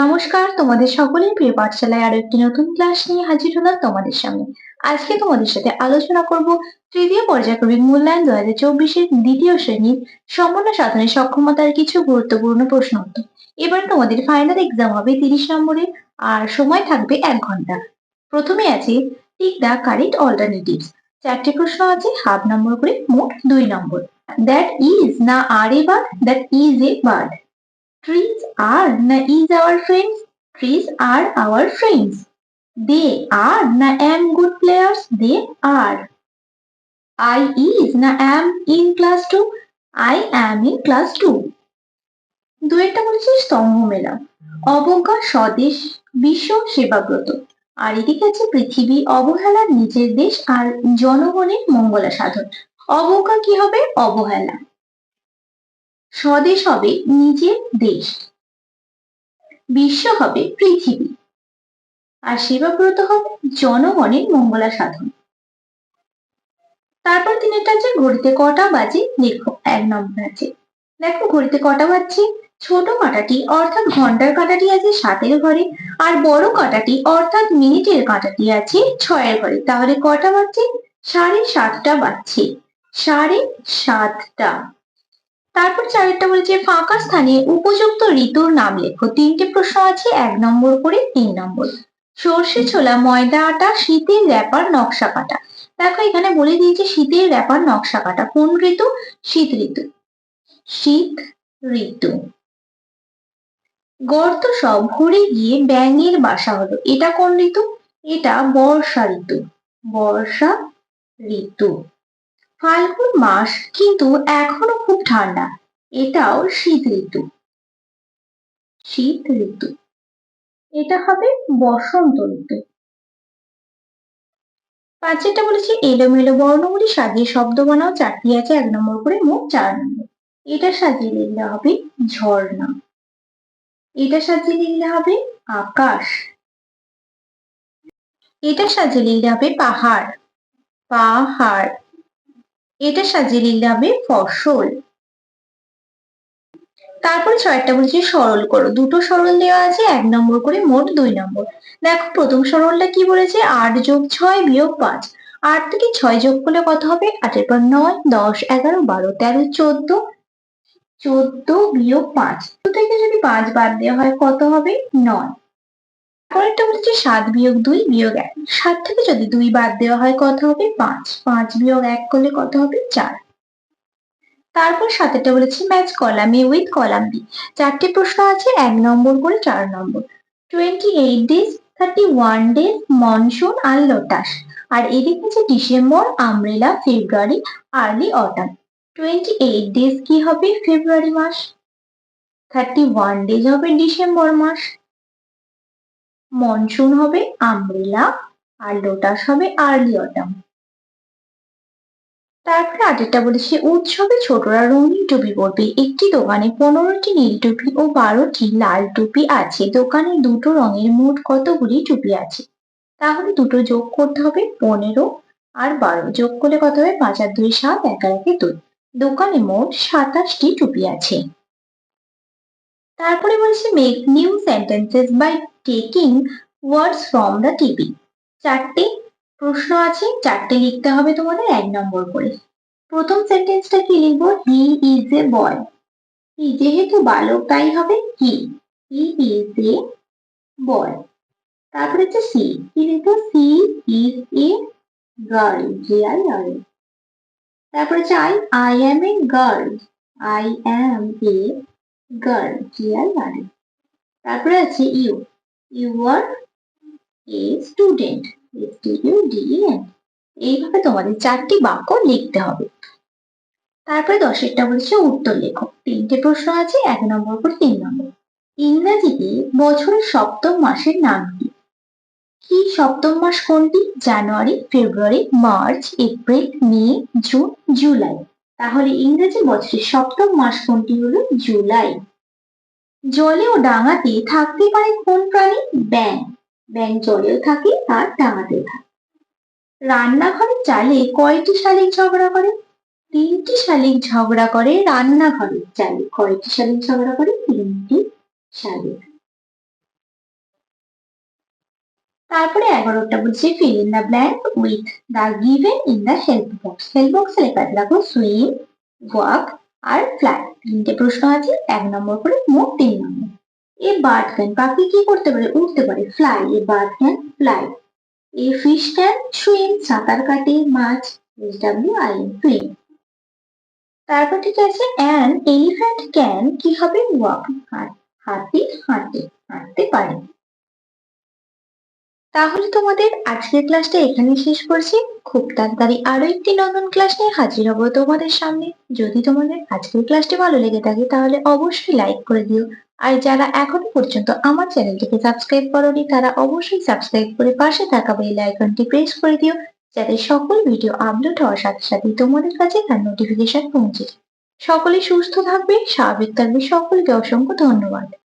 নমস্কার, তোমাদের সকলের প্রিয় পাঠশালায় আরো একটি নতুন ক্লাস নিয়ে হাজির হলাম তোমাদের সামনে। আজকে তোমাদের সাথে আলোচনা করব তৃতীয় পর্যায়ক্রমিক মূল্যায়ন 2024-এর দ্বিতীয় শ্রেণীর সমন্বয় সাধনের সক্ষমতার কিছু গুরুত্বপূর্ণ প্রশ্ন উত্তর। এবার তোমাদের ফাইনাল এক্সাম হবে 30 নম্বরের, আর সময় থাকবে 1 ঘন্টা। প্রথমে আছে টিক দ্য কারেক্ট অল্টারনেটিভস। 4টে প্রশ্ন আছে, হাফ নম্বর করে, মোট 2 নম্বর। দ্যাট ইজ না are a bird, that is a bird. Trees are na is our friends. Trees are our friends. They are na am good players. They are. I is na am in class 2. I am in class 2. দুয়েরটা বলেছে স্তম্ভ মেলা। অবজ্ঞা স্বদেশ, বিশ্ব সেবাব্রত। আর এদিকে আছে পৃথিবী অবহেলার নিজের দেশ, আর জনগণের মঙ্গলা সাধন। অবজ্ঞা কি হবে? অবহেলা। স্বদেশ হবে নিজের দেশ। বিশ্ব হবে পৃথিবী, আর সেবাব্রত হবে জনগণের মঙ্গলা সাধন। তারপর তিনেরটা আছে ঘড়িতে কটা বাজে লেখো। 1 নম্বর আছে, দেখো ঘড়িতে কটা বাজছে। ছোট কাঁটাটি অর্থাৎ ঘন্টার কাঁটাটি আছে 7-এর ঘরে, আর বড় কাঁটাটি অর্থাৎ মিনিটের কাঁটাটি আছে 6-এর ঘরে। তাহলে কটা বাজছে? 7:30 বাজছে। 7:30। তারপর 4-এরটা বলেছে ফাঁকা স্থানে উপযুক্ত ঋতুর নাম লেখো। 3টে প্রশ্ন আছে, 1 নম্বর করে 3 নম্বর। সর্ষে ছোলা, ময়দা আটা, শীতের র্যাপার, নকশা কাটা। দেখো এখানে বলে দিয়েছে শীতের র্যাপার নকশা কাটা কোন ঋতু? শীত ঋতু। শীত ঋতু। গর্ত সব ভরে গিয়ে ব্যাঙের বাসা হলো, এটা কোন ঋতু? এটা বর্ষা ঋতু। বর্ষা ঋতু। ফাল্গুন মাস কিন্তু এখনো খুব ঠান্ডা, এটাও শীত ঋতু। শীত ঋতু। এটা হবে বসন্ত ঋতু। 5-এরটা বলেছি এলোমেলো বর্ণগুলি সাজিয়ে শব্দ বানাও। 4টি আছে, 1 নম্বর করে, মোট 4 নম্বর। এটা সাজিয়ে লিখলে হবে ঝর্ণা। এটা সাজিয়ে লিখলে হবে আকাশ। এটা সাজিয়ে লিখলে হবে পাহাড়। পাহাড়। এটা সাজিয়ে লিখলে হবে ফসল। তারপরে 6-টা বলেছি সরল করো। 2টো সরল দেওয়া আছে, 1 নম্বর করে, মোট 2 নম্বর। দেখো প্রথম সরলটা কি বলেছে? 8 + 6 - 5। 8 থেকে 6 যোগ করলে কত হবে? 8-এর পর 9, 10, 11, 12, 13, 14। 14 - 5 থেকে যদি 5 বাদ দেওয়া হয় কত হবে? 9। পরেরটা বলেছে 7 - 2 - 1। 7 থেকে যদি 2 বাদ দেওয়া হয় কত হবে? 5। 5 - 1 করলে কত হবে? 4। তারপর 7-টা বলেছি match column A with column B. 4টে প্রশ্ন আছে, 1 নম্বর করে, 4 নম্বর। 28 days, 31 days, মনসুন আর লোটাস। আর এদিকে আছে December, umbrella, February, early autumn. 28 days কি হবে? ফেব্রুয়ারি মাস। 31 days হবে ডিসেম্বর মাস। মনসুন হবে আমব্রেলা, আর লোটাস হবে আর্লি অটাম। তারপরে 8-টা বলেছে উৎসবে ছোটরা রঙিন টুপি পরবে। একটি দোকানে 15টি নীল টুপি ও 12টি লাল টুপি আছে। দোকানে দুটো রঙের মোট কতগুলি টুপি আছে? তাহলে দুটো যোগ করতে হবে, 15 আর 12 যোগ করলে কত হবে? 5 আর 2 7, 1 আর 1 2। দোকানে মোট 27টি টুপি আছে। তারপরে বলছে make new sentences by taking words from the TV. 4টে প্রশ্ন আছে, 4টে লিখতে হবে তোমাদের 1 নম্বর করে। প্রথম সেন্টেন্সটা কি লিখবো? হি ইজ এ বয়। যেহেতু বালক তাই হবে হি। হি ইজ এ বয়। তারপরে হচ্ছে সি। কি লিখবো? She is a girl. GIRL। তারপরে হচ্ছে I am a girl. I am a girl. GIRL। তারপরে আছে you. You are a student. STUDENT। এইভাবে তোমাদের 4টি বাক্য লিখতে হবে। তারপরে 10-এরটা বলেছে উত্তর লেখো। 3টে প্রশ্ন আছে, 1 নম্বর করে, 3 নম্বর। ইংরেজিতে বছরের সপ্তম মাসের নাম কি? কি সপ্তম মাস কোনটি? জানুয়ারি, ফেব্রুয়ারি, মার্চ, এপ্রিল, মে, জুন, জুলাই। তাহলে ইংরেজি বছরের সপ্তম মাস কোনটি? হলো জুলাই। জলে ও ডাঙাতে থাকতে পারে কোন প্রাণী? ব্যাঙ। ব্যাঙ জলেও থাকে আর ডাঙাতেও থাকে। রান্নাঘরের চালে কয়টি শালিক ঝগড়া করে? 3টি শালিক ঝগড়া করে রান্নাঘরের চালে। কয়টি শালিক ঝগড়া করে? 3টি শালিক। তারপরে 11টা বলছে fill in the blank with the given in the help box. Help বক্সে লেখা আছে দেখো সুইম, ওয়াক আর ফ্লাই। 3টে প্রশ্ন আছে, 1 নম্বর করে, মোট 3 নম্বর। এ বার্ড ক্যান, পাখি কি করতে পারে? উঠতে পারে। Fly, a bird can fly. A fish can swim, সাঁতার কাটে। মাছ, SWIM, সুইম। তারপর ঠিক আছে, অ্যান এলিফ্যান্ট ক্যান কি হবে? ওয়াক, হাতি হাঁটতে পারে। তাহলে তোমাদের আজকের ক্লাসটা এখানেই শেষ করছি। খুব তাড়াতাড়ি আরো একটি নতুন ক্লাস নিয়ে হাজির হব তোমাদের সামনে। যদি তোমাদের আজকের ক্লাসটি ভালো লেগে থাকে তাহলে অবশ্যই লাইক করে দিও। আর যারা এখনো পর্যন্ত আমার চ্যানেলটিকে সাবস্ক্রাইব করোনি তারা অবশ্যই সাবস্ক্রাইব করে পাশে থাকা বেল আইকনটি প্রেস করে দিও, যাতে সকল ভিডিও আপলোড হওয়ার সাথে সাথে তোমাদের কাছে তার নোটিফিকেশন পৌঁছে যায়। সকলে সুস্থ থাকবে, স্বাভাবিক থাকবে। সকলকে অসংখ্য ধন্যবাদ।